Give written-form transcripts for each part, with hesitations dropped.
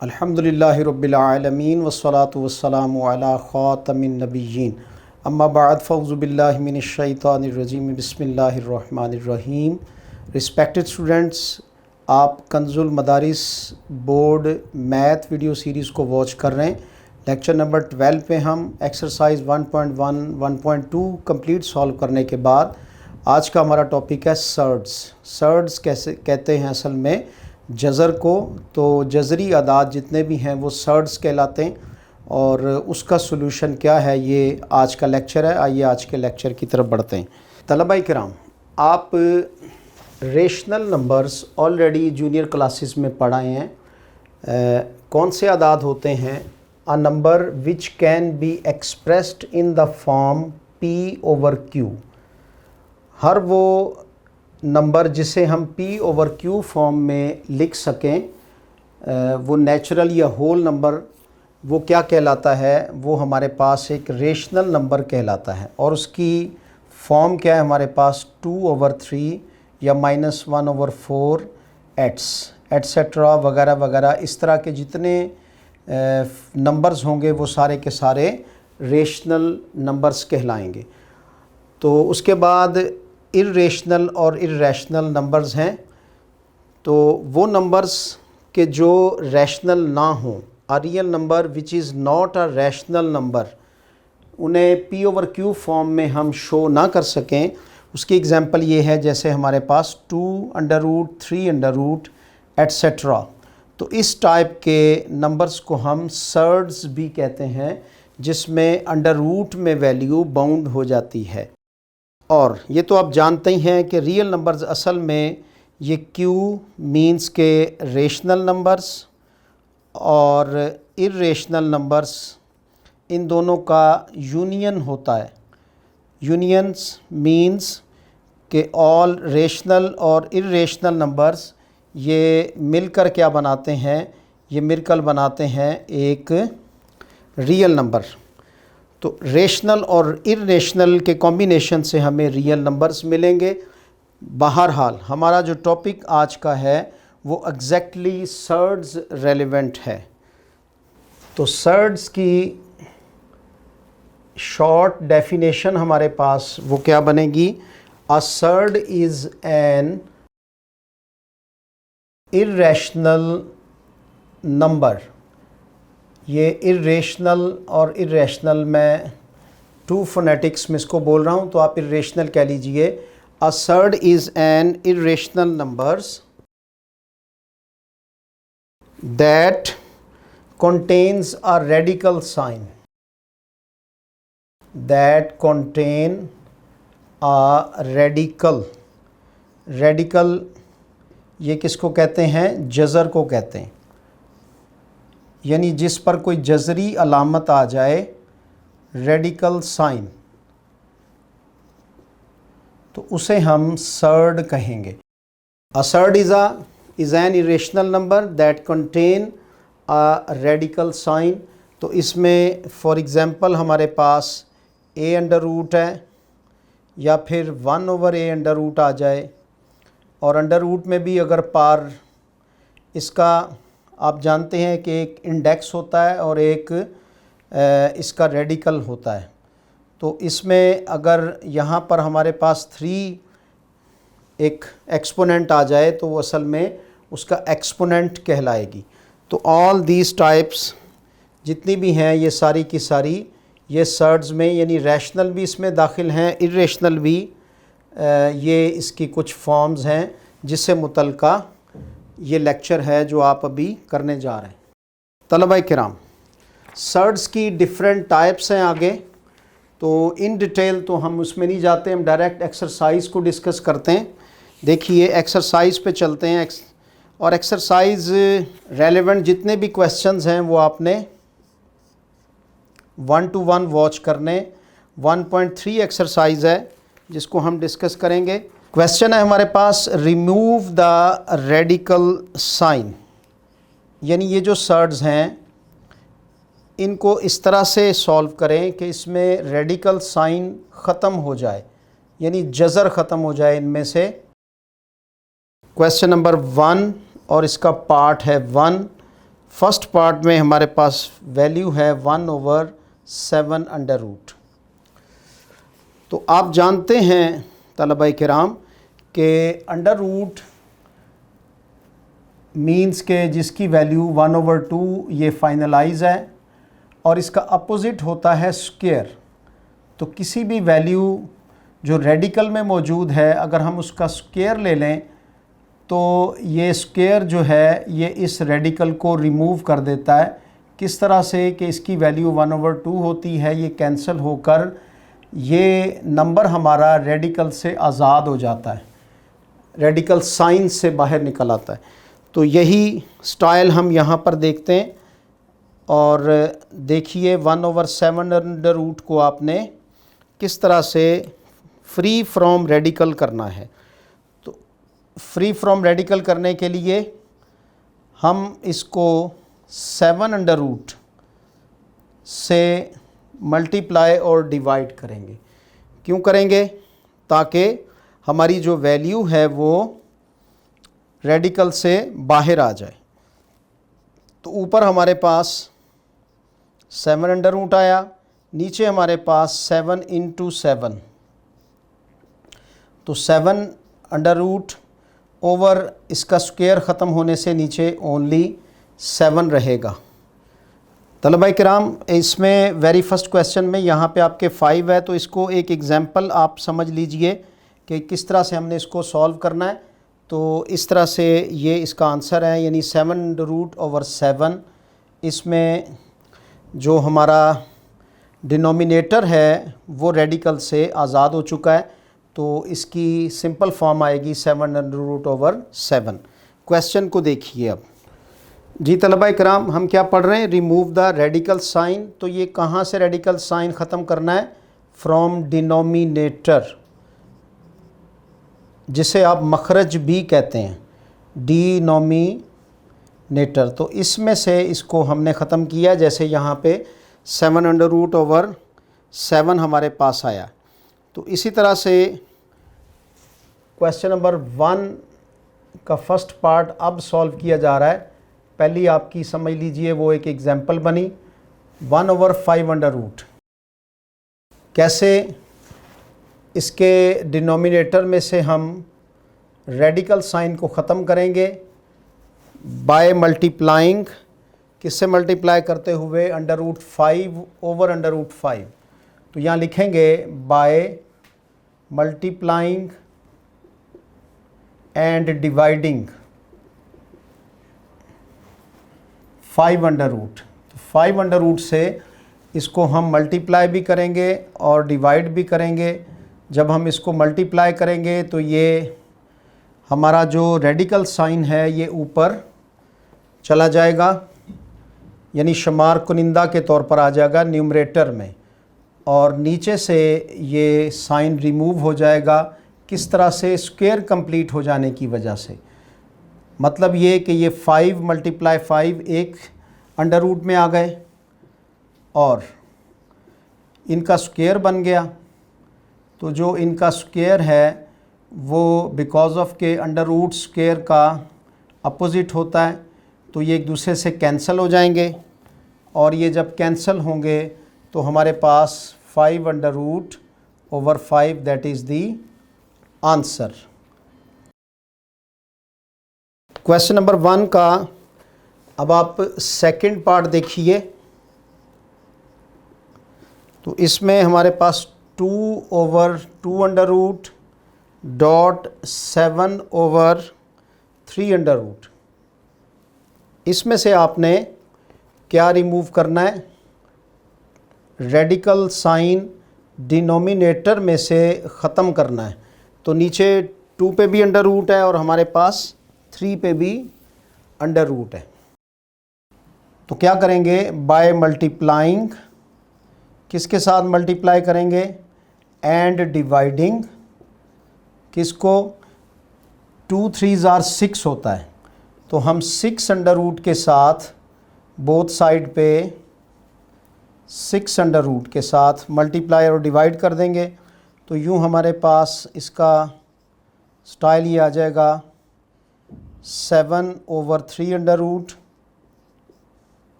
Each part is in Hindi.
अल्हम्दुलिल्लाहि रब्बिल आलमीन वस्सलातु वस्सलामु अला ख़ातमिन नबिय्यीन अम्मा बाद फ़ऊज़ु बिल्लाहि मिनश शैतानिर रजीम बिस्मिल्लाहिर रहमानिर रहीम। रिस्पेक्टेड स्टूडेंट्स, आप कंजुल मदारिस बोर्ड मैथ वीडियो सीरीज़ को वॉच कर रहे हैं। लेक्चर नंबर 12 पे हम एक्सरसाइज 1.1 1.2 कंप्लीट सॉल्व करने के बाद आज का हमारा टॉपिक है सर्ड्स। सर्ड्स कैसे कहते हैं असल में जज़र को, तो जज़री अदाद जितने भी हैं वो सर्ड्स कहलाते हैं और उसका सॉल्यूशन क्या है ये आज का लेक्चर है। आइए आज के लेक्चर की तरफ बढ़ते हैं। तलबा किराम, आप rational numbers already junior classes में पढ़ाए हैं। कौन से अदाद होते हैं? A number which can be expressed in the form p over q। हर वो नंबर जिसे हम p ओवर q फॉर्म में लिख सकें, वो नेचुरल या होल नंबर वो क्या कहलाता है? वो हमारे पास एक रेशनल नंबर कहलाता है और उसकी फॉर्म क्या है हमारे पास? 2/3 या -1/4 एट्सेट्रा वगैरह वगैरह। इस तरह के जितने नंबर्स होंगे वो सारे के सारे रेशनल नंबर्स कहलाएंगे। तो उसके बाद इर्रेशनल और इर्रेशनल नंबर्स हैं। तो वो नंबर्स के जो रैशनल ना हों, a real number which is not a rational number, उन्हें p ओवर q फॉर्म में हम शो ना कर सकें। उसकी एग्जांपल ये है जैसे हमारे पास 2√, 3√, एट्सेट्रा। तो इस टाइप के नंबर्स को हम सर्ड्स भी कहते हैं, जिसमें अंडर रूट में वैल्यू बाउंड हो जाती है। और ये तो आप जानते ही हैं कि रियल नंबर्स असल में ये q मींस के रेशनल नंबर्स और इर्रेशनल नंबर्स, इन दोनों का यूनियन होता है। यूनियंस मींस कि ऑल रेशनल और इर्रेशनल नंबर्स ये मिलकर क्या बनाते हैं? ये मिलकर बनाते हैं एक रियल नंबर। तो रेशनल और इर्रेशनल के कॉम्बिनेशन से हमें रियल नंबर्स मिलेंगे। बहरहाल हमारा जो टॉपिक आज का है वो एग्जैक्टली सर्ड्स रेलेवेंट है। तो सर्ड्स की शॉर्ट डेफिनेशन हमारे पास वो क्या बनेगी? A surd is an irrational number. ये इर्रेशनल और इर्रेशनल में टू फोनेटिक्स में इसको बोल रहा हूँ, तो आप इर्रेशनल कह लीजिए। A surd is an irrational numbers that contains a radical sign, that contain a radical। radical ये किसको कहते हैं? जज़र को कहते हैं, यानी जिस पर कोई जज़री अलामत आ जाए, रेडिकल साइन, तो उसे हम सर्ड कहेंगे। A surd is an irrational number that contain a radical sign. तो इसमें फॉर एग्ज़ाम्पल हमारे पास a√, है या फिर 1/a² आ जाए। और अंडर रूट में भी अगर पार, इसका आप जानते हैं कि एक इंडेक्स होता है और एक इसका रेडिकल होता है। तो इसमें अगर यहाँ पर हमारे पास 3 एक एक्सपोनेंट आ जाए तो वो असल में उसका एक्सपोनेंट कहलाएगी। तो ऑल दीज टाइप्स जितनी भी हैं ये सारी की सारी ये सर्ड्स में, यानी रैशनल भी इसमें दाखिल हैं, इर्रेशनल भी। ये इसकी कुछ फॉर्म्स हैं जिससे मुतल्लिका ये लेक्चर है जो आप अभी करने जा रहे हैं। तलबा किराम, सर्ड्स की डिफरेंट टाइप्स हैं आगे, तो इन डिटेल तो हम उसमें नहीं जाते, हम डायरेक्ट एक्सरसाइज को डिस्कस करते हैं। देखिए एक्सरसाइज पे चलते हैं और एक्सरसाइज रेलेवेंट जितने भी क्वेश्चंस हैं वो आपने 1 to 1 वॉच करने। 1.3 एक्सरसाइज है जिसको हम डिस्कस करेंगे। क्वेश्चन है हमारे पास, रिमूव द रेडिकल साइन। यानी ये जो सर्ड्स हैं इनको इस तरह से सॉल्व करें कि इसमें रेडिकल साइन ख़त्म हो जाए, यानी जज़र ख़त्म हो जाए इनमें से। क्वेश्चन नंबर 1 और इसका पार्ट है 1। फर्स्ट पार्ट में हमारे पास वैल्यू है 1/7 अंडर रूट। तो आप जानते हैं तलबा किराम के अंडर रूट मीन्स के जिसकी वैल्यू 1/2 ये फाइनलाइज है और इसका अपोजिट होता है स्क्वायर। तो किसी भी वैल्यू जो रेडिकल में मौजूद है अगर हम उसका स्क्वायर ले लें तो ये स्क्वायर जो है ये इस रेडिकल को रिमूव कर देता है। किस तरह से कि इसकी वैल्यू 1/2 होती है, ये कैंसिल होकर ये नंबर हमारा रेडिकल से आज़ाद हो जाता है, रेडिकल साइन से बाहर निकल आता है। तो यही स्टाइल हम यहाँ पर देखते हैं और देखिए 1/7 अंडर रूट को आपने किस तरह से फ्री फ्रॉम रेडिकल करना है। तो फ्री फ्रॉम रेडिकल करने के लिए हम इसको 7 अंडर रूट से मल्टीप्लाई और डिवाइड करेंगे। क्यों करेंगे? ताकि हमारी जो वैल्यू है वो रेडिकल से बाहर आ जाए। तो ऊपर हमारे पास 7 अंडर रूट आया, नीचे हमारे पास 7 × 7। तो 7 अंडर रूट ओवर इसका स्क्वायर ख़त्म होने से नीचे ओनली 7 रहेगा। तलबा किराम इसमें वेरी फर्स्ट क्वेश्चन में यहाँ पे आपके 5 है, तो इसको एक एग्जांपल आप समझ लीजिए कि किस तरह से हमने इसको सॉल्व करना है। तो इस तरह से ये इसका आंसर है, यानी 7/7। इसमें जो हमारा डिनोमिनेटर है वो रेडिकल से आज़ाद हो चुका है, तो इसकी सिंपल फॉर्म आएगी 7/7। क्वेश्चन को देखिए अब। जी तलबा कराम, हम क्या पढ़ रहे हैं? Remove the radical sign. तो ये कहाँ से रेडिकल साइन ख़त्म करना है? फ्रॉम डिनोमिनेटर, जिसे आप मखरज भी कहते हैं, डिनोमिनेटर। तो इसमें से इसको हमने ख़त्म किया, जैसे यहाँ पे 7/7 हमारे पास आया। तो इसी तरह से क्वेश्चन नंबर 1 का फर्स्ट पार्ट अब सॉल्व किया जा रहा है। पहली आपकी समझ लीजिए वो एक एग्जांपल बनी 1/5 अंडर रूट। कैसे इसके डिनोमिनेटर में से हम रेडिकल साइन को ख़त्म करेंगे? By multiplying. किससे मल्टीप्लाई करते हुए? √5/√5। तो यहाँ लिखेंगे by multiplying and dividing 5 under root. तो 5 अंडर रूट से इसको हम मल्टीप्लाई भी करेंगे और डिवाइड भी करेंगे। जब हम इसको मल्टीप्लाई करेंगे तो ये हमारा जो रेडिकल साइन है ये ऊपर चला जाएगा, यानी शुमार कुनिंदा के तौर पर आ जाएगा न्यूमरेटर में, और नीचे से ये साइन रिमूव हो जाएगा। किस तरह से? स्क्वायर कंप्लीट हो जाने की वजह से। मतलब ये कि ये 5 × 5 एक अंडर रूट में आ गए और इनका स्क्वायर बन गया। तो जो इनका स्क्वायर है वो बिकॉज ऑफ के अंडर रूट स्क्वायर का अपोजिट होता है, तो ये एक दूसरे से कैंसिल हो जाएंगे, और ये जब कैंसिल होंगे तो हमारे पास 5/5 that is the answer. Question number 1 का अब आप सेकंड पार्ट देखिए। तो इसमें हमारे पास 2/2 under root dot 7/3 under root. इसमें से आपने क्या रिमूव करना है? रेडिकल साइन डिनोमिनेटर में से ख़त्म करना है। तो नीचे 2 पे भी अंडर रूट है और हमारे पास 3 पे भी अंडर रूट है। तो क्या करेंगे? बाय मल्टीप्लाइंग, किसके साथ मल्टीप्लाई करेंगे? And dividing. किसको? 2 3s are 6 होता है, तो हम 6 अंडर रूट के साथ बोथ साइड पे 6 अंडर रूट के साथ मल्टीप्लाई और डिवाइड कर देंगे। तो यूँ हमारे पास इसका स्टाइल ये आ जाएगा 7/3 अंडर रूट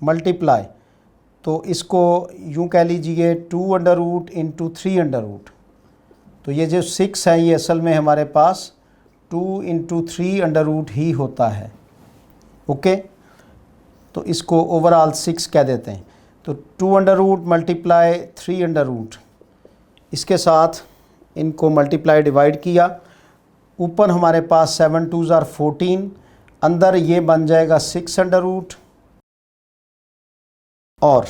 मल्टीप्लाई, तो इसको यूँ कह लीजिए 2 under root into 3 under root. तो ये जो 6 है ये असल में हमारे पास 2 इंटू 3 अंडर रूट ही होता है। ओके, तो इसको ओवरऑल 6 कह देते हैं। तो 2 under root multiply 3 under root, इसके साथ इनको मल्टीप्लाई डिवाइड किया, ऊपर हमारे पास 7 2s are 14, अंदर ये बन जाएगा 6 अंडर रूट, और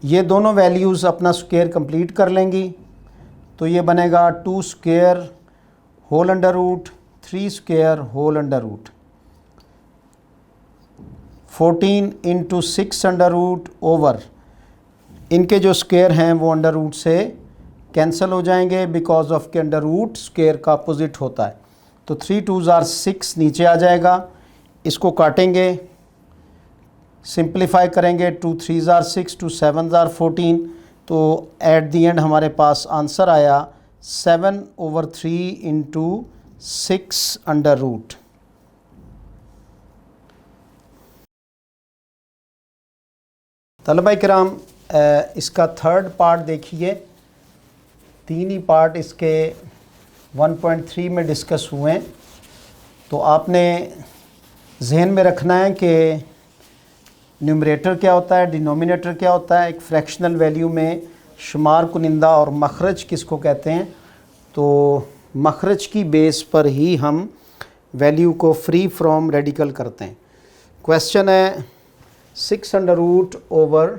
ये दोनों वैल्यूज़ अपना स्क्वायर कंप्लीट कर लेंगी। तो ये बनेगा 2 square whole under root 3 square whole under root, 14 into 6 under root over, इनके जो स्क्वायर हैं वो अंडर रूट से कैंसिल हो जाएंगे बिकॉज ऑफ के अंडर रूट स्क्वायर का अपोजिट होता है। तो 3 2s are 6 नीचे आ जाएगा, इसको काटेंगे, सिंप्लीफाई करेंगे, 2 3s are 6 2 7s are 14, तो एट दी एंड हमारे पास आंसर आया 7/3 इंटू 6 अंडर रूट। तलबा किराम, इसका थर्ड पार्ट देखिए, 3 ही पार्ट इसके 1.3 में डिस्कस हुए हैं। तो आपने जहन में रखना है कि न्यूमरेटर क्या होता है, डिनोमिनेटर क्या होता है, एक फ्रैक्शनल वैल्यू में शुमार कुनिंदा और मखरज किसको कहते हैं। तो मखरज की बेस पर ही हम वैल्यू को फ्री फ्रॉम रेडिकल करते हैं। क्वेश्चन है 6 under root over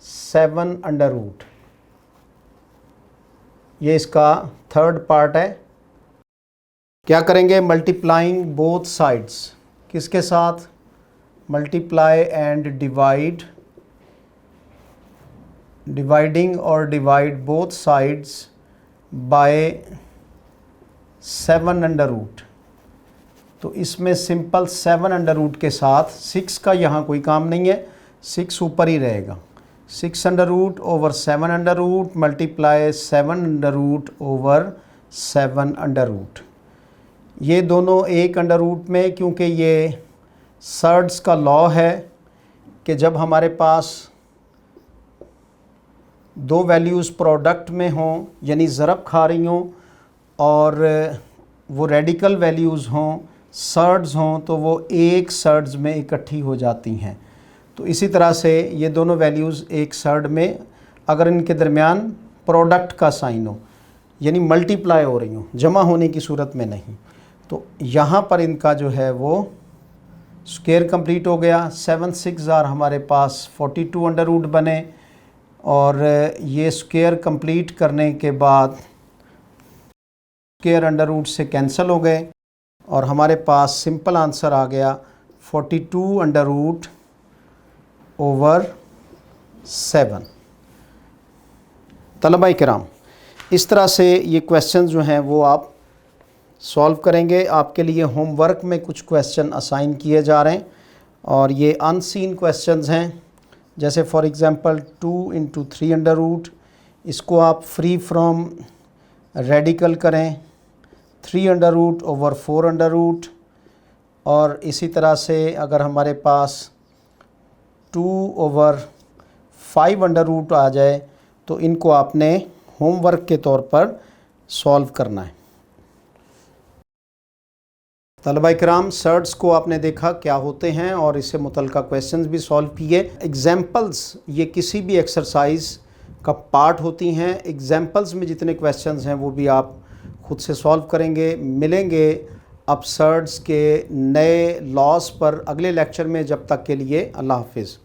7 under root, ये इसका थर्ड पार्ट है। क्या करेंगे, मल्टीप्लाइंग बोथ साइड्स, किसके साथ, मल्टीप्लाई एंड डिवाइड, डिवाइडिंग और divide both sides by 7 under root. तो इसमें सिंपल 7 अंडर रूट के साथ 6 का यहाँ कोई काम नहीं है, 6 ऊपर ही रहेगा। 6 under root over 7 under root multiply 7 under root over 7 under root. ये दोनों एक अंडर रूट में, क्योंकि ये सर्ड्स का लॉ है कि जब हमारे पास दो वैल्यूज़ प्रोडक्ट में हों, यानी ज़रब खा रही हों, और वो रेडिकल वैल्यूज़ हों, सर्ड्स हों, तो वो एक सर्ड्स में इकट्ठी हो जाती हैं। तो इसी तरह से ये दोनों वैल्यूज़ एक सर्ड में, अगर इनके दरमियान प्रोडक्ट का साइन हो, यानी मल्टीप्लाई हो रही हो, जमा होने की सूरत में नहीं, तो यहाँ पर इनका जो है वो स्क्वायर कंप्लीट हो गया। 7 6 हमारे पास 42 अंडर रूट बने, और ये स्क्वायर कंप्लीट करने के बाद स्क्वायर अंडर रूट से कैंसिल हो गए, और हमारे पास सिंपल आंसर आ गया 42 अंडर रूट ओवर 7। तलबा किराम, इस तरह से ये क्वेश्चन जो हैं वो आप सॉल्व करेंगे। आपके लिए होमवर्क में कुछ क्वेश्चन असाइन किए जा रहे हैं, और ये अनसीन क्वेश्चंस हैं। जैसे for example 2 into 3 under root, इसको आप फ्री फ्रॉम रेडिकल करें, 3 under root over 4 under root. और इसी तरह से अगर हमारे पास 2 ओवर 5 अंडर रूट आ जाए, तो इनको आपने होमवर्क के तौर पर सॉल्व करना है। तलबा इकराम, सर्ड्स को आपने देखा क्या होते हैं, और इससे मुतल्लिक़ा क्वेश्चंस भी सॉल्व किए। एग्जाम्पल्स ये किसी भी एक्सरसाइज का पार्ट होती हैं। एग्जाम्पल्स में जितने क्वेश्चंस हैं वो भी आप खुद से सॉल्व करेंगे। मिलेंगे अब सर्ड्स के नए लॉस पर अगले लेक्चर में। जब तक के लिए अल्लाह हाफिज़।